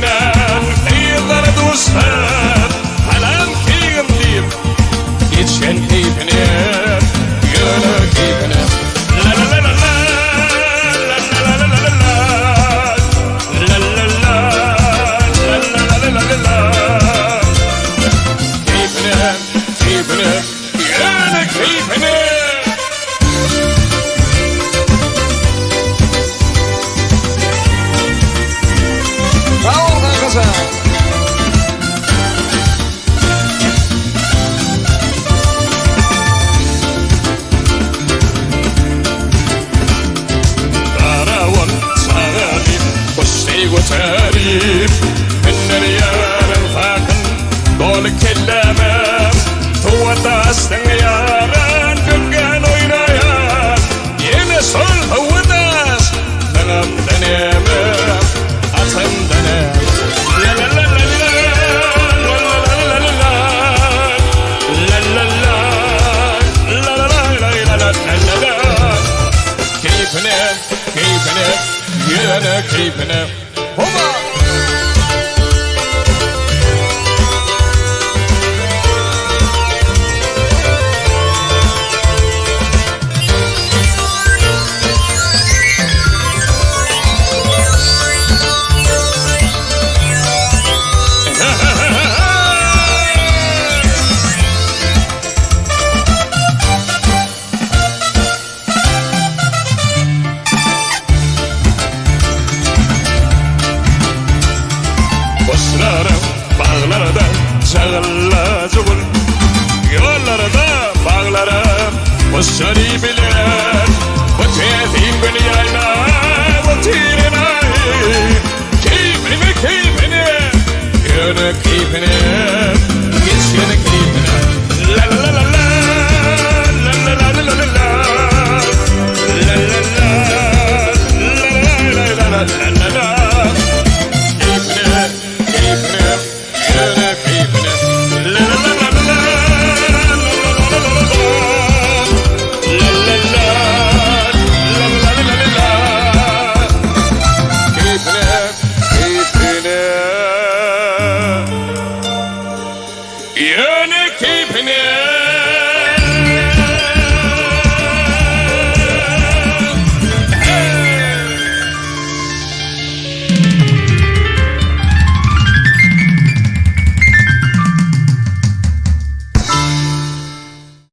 keyfine yıllar dostlar halam keyfim deyip geçen keyfine yönü keyfine la la la la la la la la la la la la la la la keyfine keyfine yönü keyfine. وتاريخ من ريال الفاكن دول كلامه تو داستن ياران دقان وينايان ينسول هو داس دنم دنيمه أتم دنيمه لا لا لا لا لا كيفنا هما bağlarda çağırla zıvır yollarda bağlara başarı bilen bu tezim beni yayla bu tirine keyfine keyfine yönü keyfine geç yönü keyfine la la la la